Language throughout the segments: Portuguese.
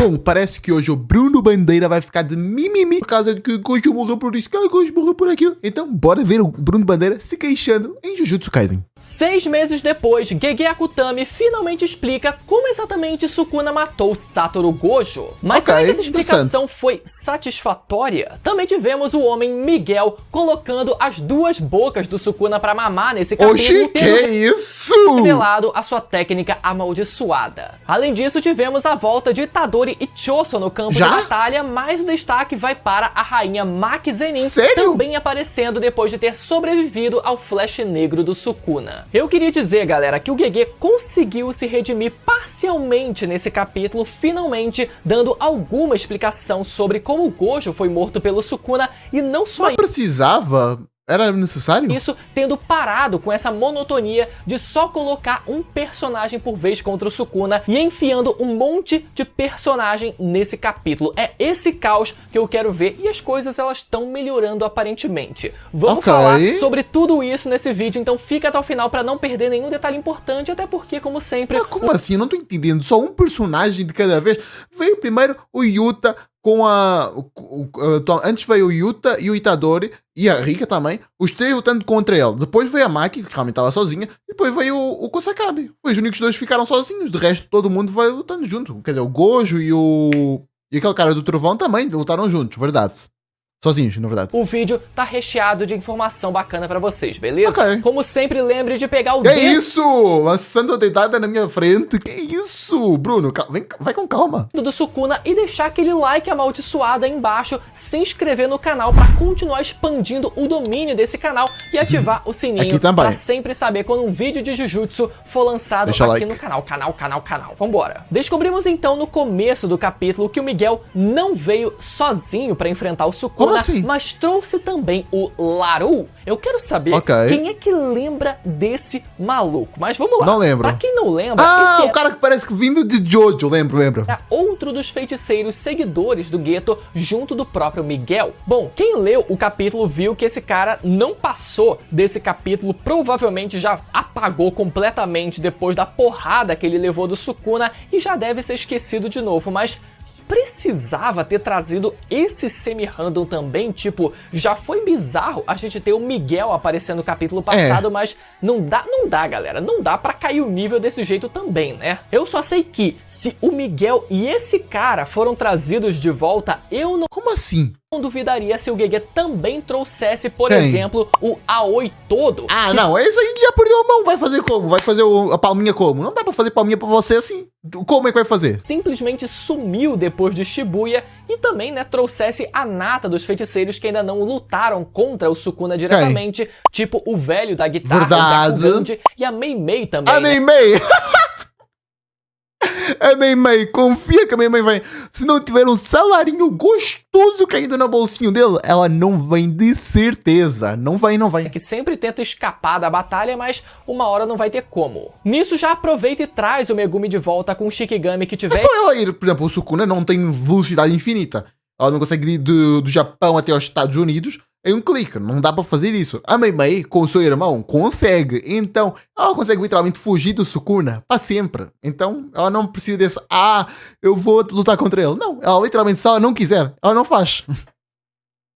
Bom, parece que hoje o Bruno Bandeira vai ficar de mimimi por causa de que o Gojo morreu por isso, que o Gojo morreu por aquilo. Então, bora ver o Bruno Bandeira se queixando em Jujutsu Kaisen. 6 meses depois, Gege Akutami finalmente explica como exatamente Sukuna matou Satoru Gojo. Mas será que essa explicação foi satisfatória? Também tivemos o homem Miguel colocando as duas bocas do Sukuna pra mamar nesse capítulo. Oxi, que isso? Revelado a sua técnica amaldiçoada. Além disso, tivemos a volta de Itadori e Choso no campo de batalha, mas o destaque vai para a rainha Maki Zenin, também aparecendo depois de ter sobrevivido ao flash negro do Sukuna. Eu queria dizer, galera, que o Gege conseguiu se redimir parcialmente nesse capítulo, finalmente dando alguma explicação sobre como o Gojo foi morto pelo Sukuna e não só isso. Precisava? Era necessário? Isso tendo parado com essa monotonia de só colocar um personagem por vez contra o Sukuna e enfiando um monte de personagem nesse capítulo. É esse caos que eu quero ver e as coisas elas estão melhorando aparentemente. Vamos falar sobre tudo isso nesse vídeo, então fica até o final para não perder nenhum detalhe importante, até porque, como sempre... Mas como assim? Eu não tô entendendo. Só um personagem de cada vez. Veio primeiro o Yuta com antes veio o Yuta e o Itadori e a Rika também, os três lutando contra ele. Depois veio a Maki, que realmente estava sozinha, e depois veio o Kusakabe. Os únicos dois ficaram sozinhos, de resto todo mundo vai lutando junto. Quer dizer, o Gojo e aquele cara do trovão também lutaram juntos, verdade. Sozinhos, na verdade. O vídeo tá recheado de informação bacana pra vocês, beleza? Como sempre, lembre de pegar o dedo... Que isso? Uma Sandra deitada na minha frente. Que isso? Bruno, vai com calma. Do Sukuna e deixar aquele like amaldiçoado aí embaixo, se inscrever no canal pra continuar expandindo o domínio desse canal e ativar o sininho pra sempre saber quando um vídeo de Jujutsu for lançado aqui no canal. Vambora. Descobrimos então no começo do capítulo que o Miguel não veio sozinho pra enfrentar o Sukuna. Mas trouxe também o Laru. Eu quero saber quem é que lembra desse maluco. Mas vamos lá. Não lembro. Pra quem não lembra... o cara que parece que vindo de Jojo. Lembro. É outro dos feiticeiros seguidores do Geto junto do próprio Miguel. Bom, quem leu o capítulo viu que esse cara não passou desse capítulo. Provavelmente já apagou completamente depois da porrada que ele levou do Sukuna e já deve ser esquecido de novo. Mas... precisava ter trazido esse semi-random também? Tipo, já foi bizarro a gente ter o Miguel aparecendo no capítulo passado, mas não dá, galera. Não dá pra cair o nível desse jeito também, né? Eu só sei que, se o Miguel e esse cara foram trazidos de volta, eu não... Como assim? Não duvidaria se o Gege também trouxesse, por exemplo, o Aoi todo. Não, esse aí já perdeu a mão. Vai fazer como? Vai fazer a palminha como? Não dá pra fazer palminha pra você assim. Como é que vai fazer? Simplesmente sumiu depois de Shibuya e também, né, trouxesse a nata dos feiticeiros que ainda não lutaram contra o Sukuna diretamente, tipo o velho da guitarra, o Gakugandi, e a Mei Mei também. A Mei Mei! A Mei Mei, confia que a Mei Mei vem. Se não tiver um salarinho gostoso caindo no bolsinho dele, ela não vem de certeza. Não vem. É que sempre tenta escapar da batalha, mas uma hora não vai ter como. Nisso já aproveita e traz o Megumi de volta com o Shikigami que tiver... É só ela ir, por exemplo, o Sukuna não tem velocidade infinita. Ela não consegue ir do Japão até os Estados Unidos em um clique, não dá pra fazer isso. A Mei Mei, com o seu irmão, consegue. Então, ela consegue literalmente fugir do Sukuna para sempre. Então, ela não precisa desse, eu vou lutar contra ele. Não, ela literalmente, se ela não quiser, ela não faz.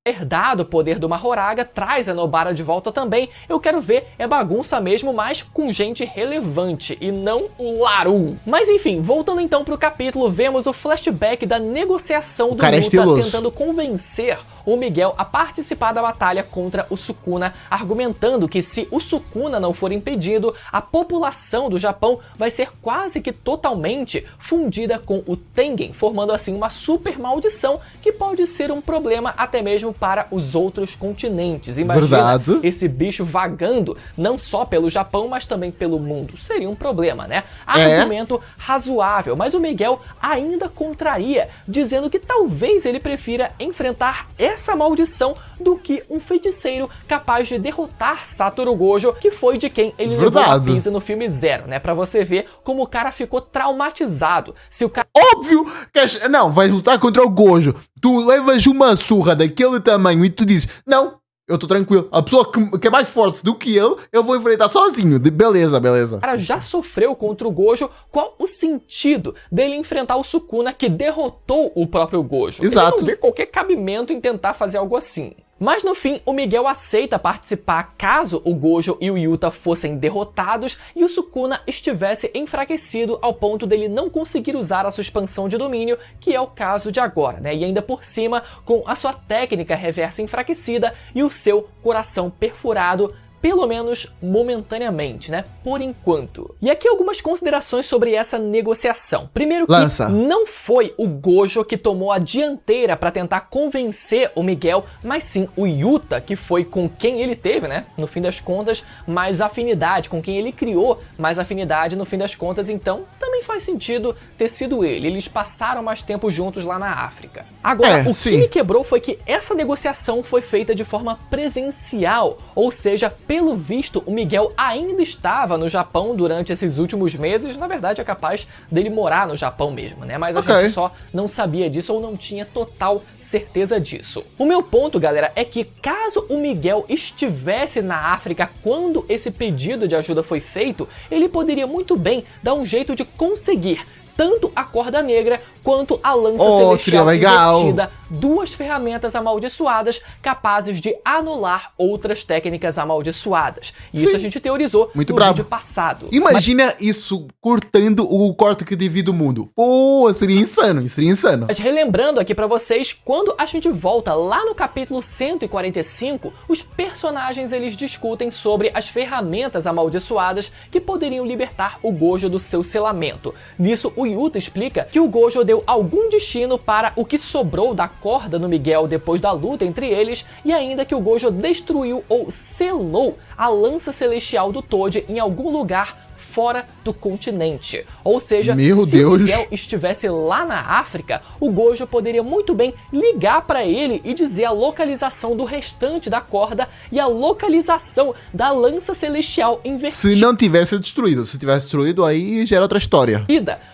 Herdado o poder do Mahoraga, traz a Nobara de volta também. Eu quero ver, é bagunça mesmo, mas com gente relevante e não o Laru. Mas enfim, voltando então pro capítulo, vemos o flashback da negociação do Yuta tentando convencer o Miguel a participar da batalha contra o Sukuna, argumentando que se o Sukuna não for impedido, a população do Japão vai ser quase que totalmente fundida com o Tengen, formando assim uma super maldição que pode ser um problema até mesmo para os outros continentes. Imagina esse bicho vagando não só pelo Japão, mas também pelo mundo. Seria um problema, né? Argumento razoável, mas o Miguel ainda contraria, dizendo que talvez ele prefira enfrentar essa maldição do que um feiticeiro capaz de derrotar Satoru Gojo, que foi de quem ele levou a pisa no filme Zero, né? Pra você ver como o cara ficou traumatizado. Se o cara... Óbvio que... Não, vai lutar contra o Gojo. Tu levas uma surra daquele tamanho e tu dizes, não, eu tô tranquilo. A pessoa que é mais forte do que ele, eu vou enfrentar sozinho. Beleza. O cara já sofreu contra o Gojo, qual o sentido dele enfrentar o Sukuna que derrotou o próprio Gojo? Exato. Ele não vê qualquer cabimento em tentar fazer algo assim. Mas no fim, o Miguel aceita participar caso o Gojo e o Yuta fossem derrotados e o Sukuna estivesse enfraquecido ao ponto dele não conseguir usar a sua expansão de domínio, que é o caso de agora, né? E ainda por cima, com a sua técnica reversa enfraquecida e o seu coração perfurado, pelo menos momentaneamente, né? Por enquanto. E aqui algumas considerações sobre essa negociação. Primeiro que não foi o Gojo que tomou a dianteira para tentar convencer o Miguel, mas sim o Yuta, que foi com quem ele teve, né? No fim das contas, mais afinidade, com quem ele criou mais afinidade no fim das contas, então também faz sentido ter sido ele. Eles passaram mais tempo juntos lá na África. Agora, o que me quebrou foi que essa negociação foi feita de forma presencial, ou seja, pelo visto, o Miguel ainda estava no Japão durante esses últimos meses. Na verdade, é capaz dele morar no Japão mesmo, né? Mas a gente só não sabia disso ou não tinha total certeza disso. O meu ponto, galera, é que caso o Miguel estivesse na África quando esse pedido de ajuda foi feito, ele poderia muito bem dar um jeito de conseguir tanto a corda negra quanto a lança celestial invertida, duas ferramentas amaldiçoadas capazes de anular outras técnicas amaldiçoadas. E isso a gente teorizou no vídeo passado. Imagina isso cortando o corte que divide o mundo. Pô, seria insano, seria insano. Mas relembrando aqui pra vocês, quando a gente volta lá no capítulo 145, os personagens eles discutem sobre as ferramentas amaldiçoadas que poderiam libertar o Gojo do seu selamento. Nisso, o Yuta explica que o Gojo deu algum destino para o que sobrou da corda no Miguel depois da luta entre eles, e ainda que o Gojo destruiu ou selou a lança celestial do Toad em algum lugar fora do continente. Ou seja, se o Miguel estivesse lá na África, o Gojo poderia muito bem ligar para ele e dizer a localização do restante da corda e a localização da lança celestial invertida. Se não tivesse destruído. Se tivesse destruído, aí já era outra história.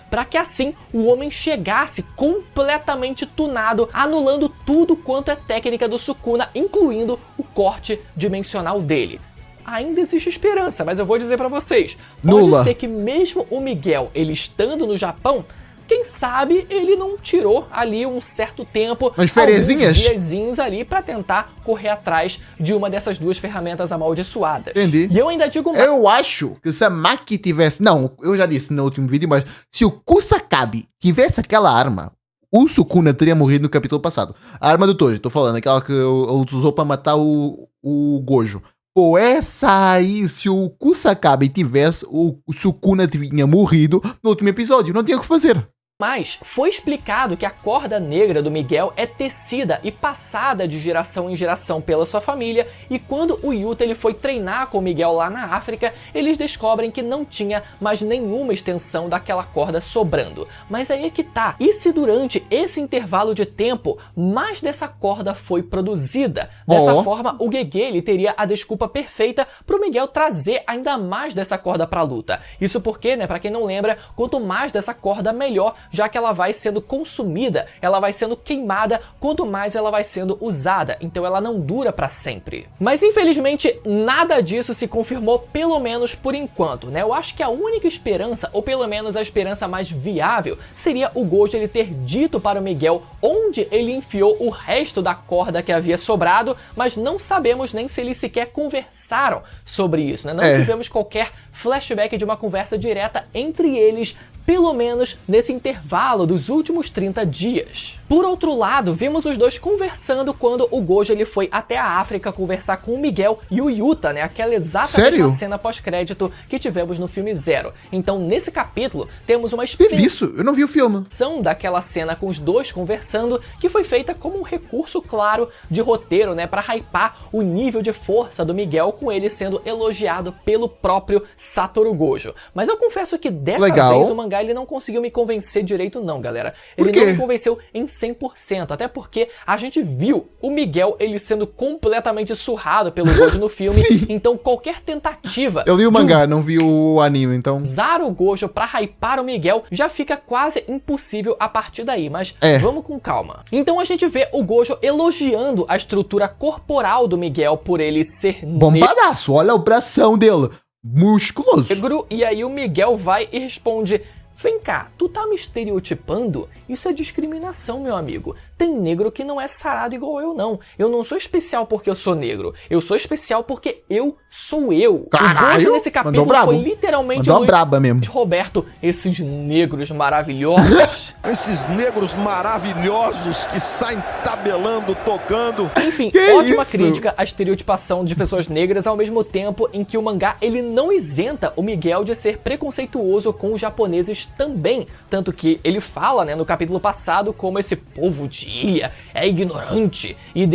Para que assim o homem chegasse completamente tunado, anulando tudo quanto é técnica do Sukuna, incluindo o corte dimensional dele. Ainda existe esperança, mas eu vou dizer pra vocês, pode ser que mesmo o Miguel, ele estando no Japão, quem sabe ele não tirou ali um certo tempo, alguns diazinhos ali pra tentar correr atrás de uma dessas duas ferramentas amaldiçoadas. Entendi. E eu ainda digo mais. Eu acho que se a Maki tivesse... Não, eu já disse no último vídeo, mas se o Kusakabe tivesse aquela arma, o Sukuna teria morrido no capítulo passado. A arma do Toji, tô falando, aquela que ele usou pra matar o Gojo. Pô, essa aí, se o Kusakabe tivesse, o Sukuna tinha morrido no último episódio. Não tinha o que fazer. Mas foi explicado que a corda negra do Miguel é tecida e passada de geração em geração pela sua família, e quando o Yuta ele foi treinar com o Miguel lá na África, eles descobrem que não tinha mais nenhuma extensão daquela corda sobrando. Mas aí é que tá, e se durante esse intervalo de tempo mais dessa corda foi produzida? Dessa forma, o Gege ele teria a desculpa perfeita pro Miguel trazer ainda mais dessa corda pra luta. Isso porque, né, pra quem não lembra, quanto mais dessa corda, melhor, já que ela vai sendo consumida, ela vai sendo queimada, quanto mais ela vai sendo usada, então ela não dura para sempre. Mas infelizmente nada disso se confirmou, pelo menos por enquanto, né? Eu acho que a única esperança, ou pelo menos a esperança mais viável, seria o Gojo ele ter dito para o Miguel onde ele enfiou o resto da corda que havia sobrado, mas não sabemos nem se eles sequer conversaram sobre isso, né? Não tivemos qualquer flashback de uma conversa direta entre eles, pelo menos nesse intervalo dos últimos 30 dias. Por outro lado, vimos os dois conversando quando o Gojo ele foi até a África conversar com o Miguel e o Yuta, né? Aquela exata mesma cena pós-crédito que tivemos no filme Zero. Então, nesse capítulo, temos uma extensão eu não vi o filme. Daquela cena com os dois conversando, que foi feita como um recurso claro de roteiro, né? Pra hypar o nível de força do Miguel, com ele sendo elogiado pelo próprio Satoru Gojo. Mas eu confesso que dessa vez o mangá mangá ele não conseguiu me convencer direito não, galera. Ele Por quê? não me convenceu em 100%, até porque a gente viu o Miguel ele sendo completamente surrado pelo Gojo no filme, Sim. então qualquer tentativa Eu li o de mangá, não vi o anime, então... usar o Gojo pra hypar o Miguel já fica quase impossível a partir daí, mas vamos com calma. Então a gente vê o Gojo elogiando a estrutura corporal do Miguel por ele ser Bombadaço, olha o bração dele. Musculoso. negro, e aí o Miguel vai e responde: vem cá, tu tá me estereotipando? Isso é discriminação, meu amigo. Tem negro que não é sarado igual eu, não. Eu não sou especial porque eu sou negro. Eu sou especial porque eu sou eu. Caralho, o Gojo nesse capítulo brabo. foi literalmente Mandou uma braba mesmo. Roberto, esses negros maravilhosos. Esses negros maravilhosos que saem tabelando, tocando. Enfim, Que ótima isso? crítica à estereotipação de pessoas negras, ao mesmo tempo em que o mangá ele não isenta o Miguel de ser preconceituoso com os japoneses também. Tanto que ele fala, né, no capítulo passado, como esse povo de ilha é ignorante e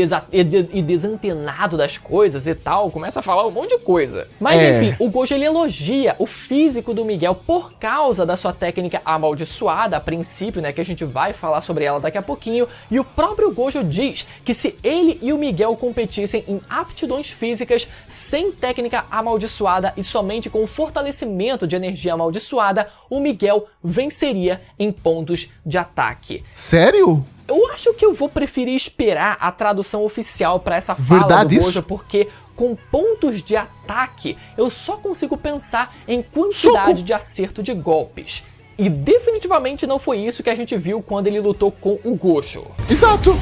desantenado das coisas e tal. Começa a falar um monte de coisa. Mas enfim, o Gojo ele elogia o físico do Miguel por causa da sua técnica amaldiçoada, a princípio, né, que a gente vai falar sobre ela daqui a pouquinho. E o próprio Gojo diz que se ele e o Miguel competissem em aptidões físicas sem técnica amaldiçoada e somente com o fortalecimento de energia amaldiçoada, o Miguel venceria em pontos de ataque. Sério? Eu acho que eu vou preferir esperar a tradução oficial para essa fala Verdade do Gojo, isso? porque com pontos de ataque eu só consigo pensar em quantidade de acerto de golpes. E definitivamente não foi isso que a gente viu quando ele lutou com o Gojo. Exato.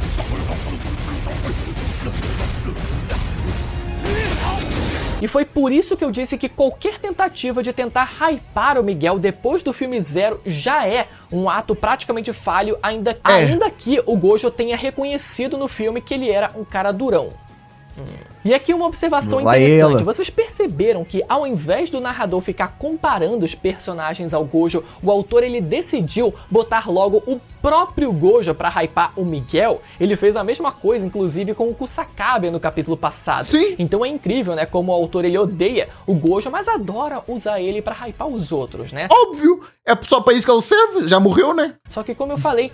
E foi por isso que eu disse que qualquer tentativa de tentar hypar o Miguel depois do filme Zero já é um ato praticamente falho, ainda que o Gojo tenha reconhecido no filme que ele era um cara durão. E aqui uma observação interessante, vocês perceberam que ao invés do narrador ficar comparando os personagens ao Gojo, o autor ele decidiu botar logo o próprio Gojo pra hypar o Miguel? Ele fez a mesma coisa, inclusive, com o Kusakabe no capítulo passado. Sim. Então é incrível, né, como o autor ele odeia o Gojo, mas adora usar ele pra hypar os outros, né? Óbvio. É só pra isso que ele serve. Já morreu, né? Só que como eu falei,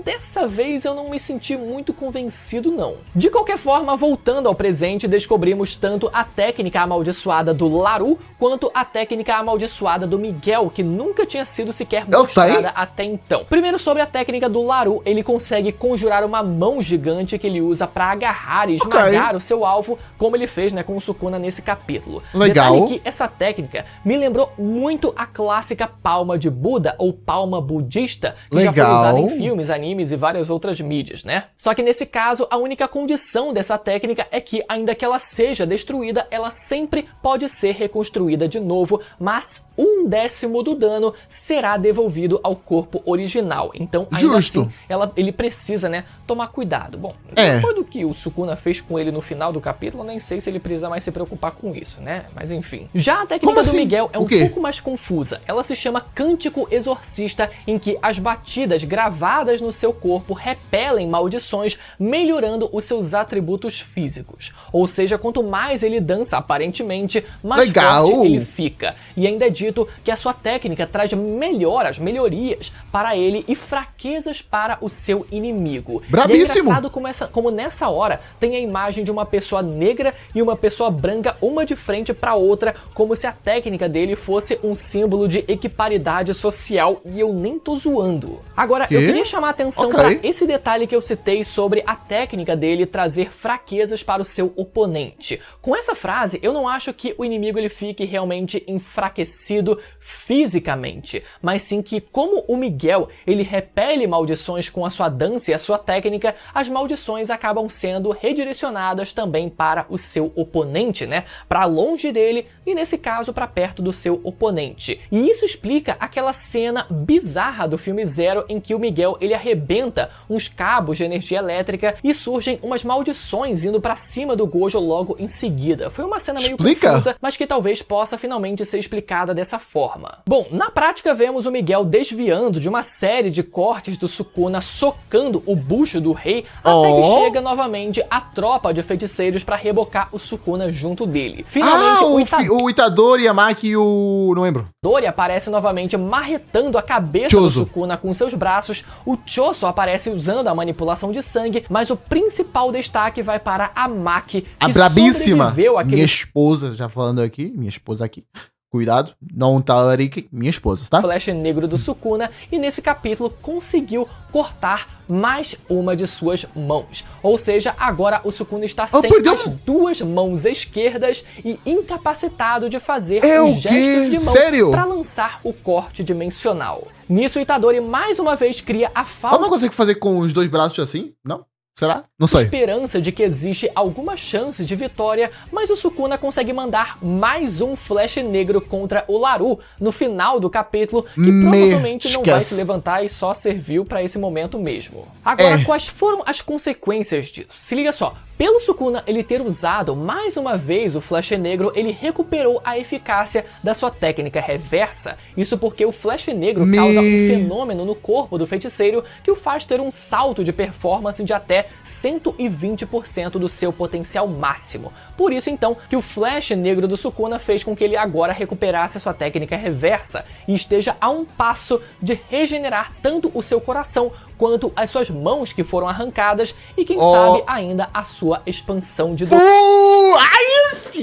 dessa vez eu não me senti muito convencido não. De qualquer forma, voltando ao presente, descobrimos tanto a técnica amaldiçoada do Laru, quanto a técnica amaldiçoada do Miguel, que nunca tinha sido sequer mostrada até então. Primeiro sobre a técnica do Laru, ele consegue conjurar uma mão gigante que ele usa pra agarrar e esmagar o seu alvo, como ele fez, né, com o Sukuna nesse capítulo. Legal. Detalhe que essa técnica me lembrou muito a clássica palma de Buda, ou palma budista, que já foi usada em filmes, animes e várias outras mídias, né? Só que nesse caso, a única condição dessa técnica é que, ainda que ela seja destruída, ela sempre pode ser reconstruída de novo, mas 1/10 do dano será devolvido ao corpo original. Então, ainda assim, ele precisa, né, tomar cuidado. Bom, depois do que o Sukuna fez com ele no final do capítulo, eu nem sei se ele precisa mais se preocupar com isso, né? Mas enfim. Já a técnica do Miguel é um pouco mais confusa. Ela se chama Cântico Exorcista, em que as batidas gravadas no seu corpo repelem maldições, melhorando os seus atributos físicos. Ou seja, quanto mais ele dança, aparentemente, mais forte ele fica. E ainda é dito que a sua técnica traz melhorias para ele e fraquezas para o seu inimigo. Brabíssimo! E é engraçado como nessa hora tem a imagem de uma pessoa negra e uma pessoa branca, uma de frente para outra, como se a técnica dele fosse um símbolo de equiparidade social, e eu nem tô zoando. Agora, eu queria chamar a atenção para esse detalhe que eu citei sobre a técnica dele trazer fraquezas para o seu oponente. Com essa frase, eu não acho que o inimigo ele fique realmente enfraquecido fisicamente, mas sim que, como o Miguel ele repele maldições com a sua dança e a sua técnica, as maldições acabam sendo redirecionadas também para o seu oponente, né? Para longe dele e, nesse caso, para perto do seu oponente. E isso explica aquela cena bizarra do filme Zero em em que o Miguel ele arrebenta uns cabos de energia elétrica e surgem umas maldições indo pra cima do Gojo logo em seguida. Foi uma cena meio confusa, mas que talvez possa finalmente ser explicada dessa forma. Bom, na prática vemos o Miguel desviando de uma série de cortes do Sukuna, socando o bucho do rei, até que chega novamente a tropa de feiticeiros pra rebocar o Sukuna junto dele. Finalmente o Itadori, a Maki e o... não lembro. Dori aparece novamente marretando a cabeça do Sukuna com seus braços, o Choso aparece usando a manipulação de sangue, mas o principal destaque vai para a Maki, que a brabíssima, sobreviveu àquele... minha esposa, já falando aqui, minha esposa aqui. Cuidado, não tá Ariki, minha esposa, tá? Flash negro do Sukuna, e nesse capítulo conseguiu cortar mais uma de suas mãos. Ou seja, agora o Sukuna está sem as duas mãos esquerdas e incapacitado de fazer os gestos de mão para lançar o corte dimensional. Nisso, Itadori mais uma vez cria a falsa... Ela não consegue fazer com os dois braços assim? Não? Será? Não sei. Esperança de que existe alguma chance de vitória, mas o Sukuna consegue mandar mais um flash negro contra o Laru no final do capítulo, que provavelmente não vai se levantar e só serviu para esse momento mesmo. Agora, quais foram as consequências disso? Se liga só. Pelo Sukuna ele ter usado mais uma vez o Flash Negro, ele recuperou a eficácia da sua técnica reversa. Isso porque o Flash Negro causa um fenômeno no corpo do feiticeiro que o faz ter um salto de performance de até 120% do seu potencial máximo. Por isso então que o Flash Negro do Sukuna fez com que ele agora recuperasse a sua técnica reversa e esteja a um passo de regenerar tanto o seu coração quanto as suas mãos que foram arrancadas e quem sabe ainda a sua expansão de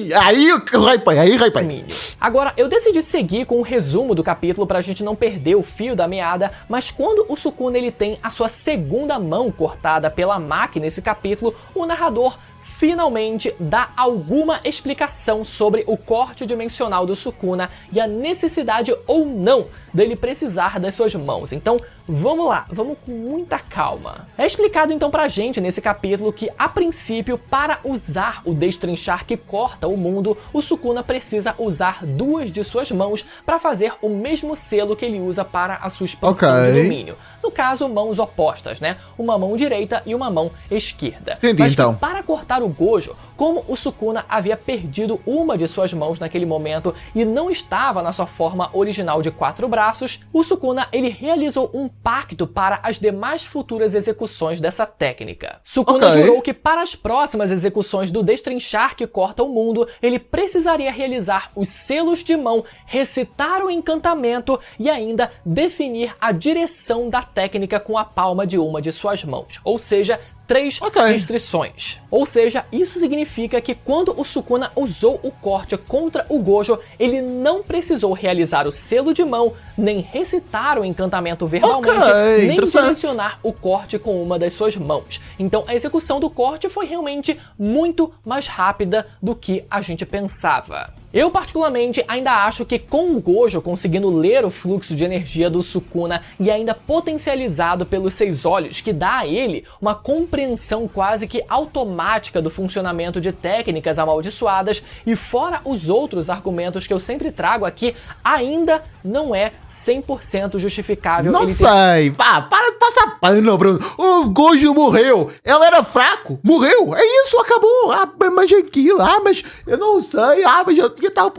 Aí, pai. Agora, eu decidi seguir com o resumo do capítulo pra gente não perder o fio da meada, mas quando o Sukuna ele tem a sua segunda mão cortada pela Maki nesse capítulo, o narrador finalmente dá alguma explicação sobre o corte dimensional do Sukuna e a necessidade ou não dele precisar das suas mãos. Então, vamos lá, vamos com muita calma. É explicado então pra gente nesse capítulo que, a princípio, para usar o destrinchar que corta o mundo, o Sukuna precisa usar duas de suas mãos para fazer o mesmo selo que ele usa para a sua expansão de domínio. No caso, mãos opostas, né? Uma mão direita e uma mão esquerda. Entendi, mas então. Para cortar o Gojo, como o Sukuna havia perdido uma de suas mãos naquele momento e não estava na sua forma original de 4 braços, o Sukuna ele realizou um pacto para as demais futuras execuções dessa técnica. Sukuna jurou que para as próximas execuções do destrinchar que corta o mundo, ele precisaria realizar os selos de mão, recitar o encantamento e ainda definir a direção da técnica com a palma de uma de suas mãos, ou seja, 3 restrições. Ou seja, isso significa que quando o Sukuna usou o corte contra o Gojo, ele não precisou realizar o selo de mão, nem recitar o encantamento verbalmente, nem direcionar o corte com uma das suas mãos. Então a execução do corte foi realmente muito mais rápida do que a gente pensava. Eu particularmente ainda acho que com o Gojo conseguindo ler o fluxo de energia do Sukuna e ainda potencializado pelos 6 olhos, que dá a ele uma compreensão quase que automática do funcionamento de técnicas amaldiçoadas, e fora os outros argumentos que eu sempre trago aqui, ainda não é 100% justificável. Não sei, para de passar pano, Bruno. O Gojo morreu, ela era fraco, morreu, é isso, acabou. Mas aquilo, mas eu não sei, mas eu tinha tal...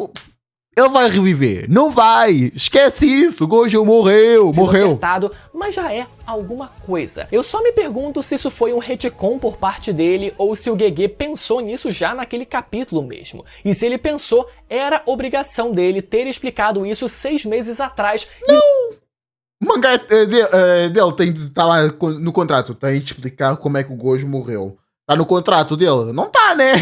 Ele vai reviver, não vai, esquece isso, Gojo morreu. Acertado, mas já é alguma coisa. Eu só me pergunto se isso foi um retcon por parte dele ou se o GG pensou nisso já naquele capítulo mesmo. E se ele pensou, era obrigação dele ter explicado isso 6 meses atrás. Não! O mangá dele tem de estar lá no contrato, tem de explicar como é que o Gojo morreu. Tá no contrato dele? Não tá, né?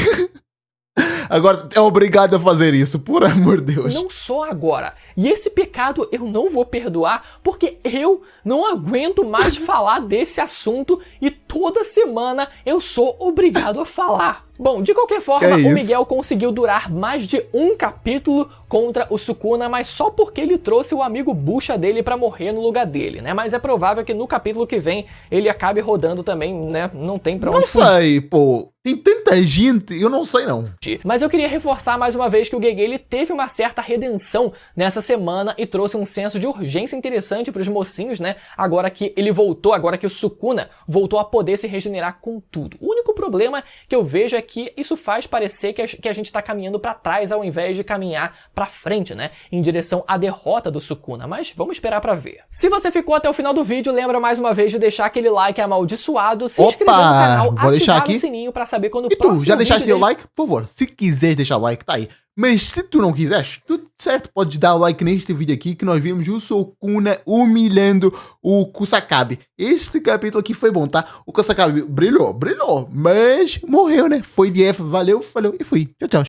Agora é obrigado a fazer isso, por amor de Deus. Não só agora. E esse pecado eu não vou perdoar, porque eu não aguento mais falar desse assunto e toda semana eu sou obrigado a falar. Bom, de qualquer forma, Que é o isso? Miguel conseguiu durar mais de um capítulo contra o Sukuna, mas só porque ele trouxe o amigo bucha dele pra morrer no lugar dele, né? Mas é provável que no capítulo que vem ele acabe rodando também, né? Não tem pra onde Não sei, pô. Tem tanta gente, eu não sei não. fugir. Mas eu queria reforçar mais uma vez que o Gege ele teve uma certa redenção nessa semana e trouxe um senso de urgência interessante pros mocinhos, né? Agora que ele voltou, agora que o Sukuna voltou a poder se regenerar com tudo. O único problema que eu vejo é que isso faz parecer que a gente tá caminhando pra trás ao invés de caminhar pra frente, né? Em direção à derrota do Sukuna, mas vamos esperar pra ver. Se você ficou até o final do vídeo, lembra mais uma vez de deixar aquele like amaldiçoado, se inscrever no canal, vou deixar ativar aqui. o sininho pra saber quando o E tu, próximo já deixaste vídeo o like? Por favor, se quiseres deixar o like, tá aí. Mas se tu não quiseres, tudo certo, pode dar o like neste vídeo aqui que nós vimos o Sukuna humilhando o Kusakabe. Este capítulo aqui foi bom, tá? O Kusakabe brilhou, mas morreu, né? Foi de F, valeu, falou e fui. Tchau, tchau.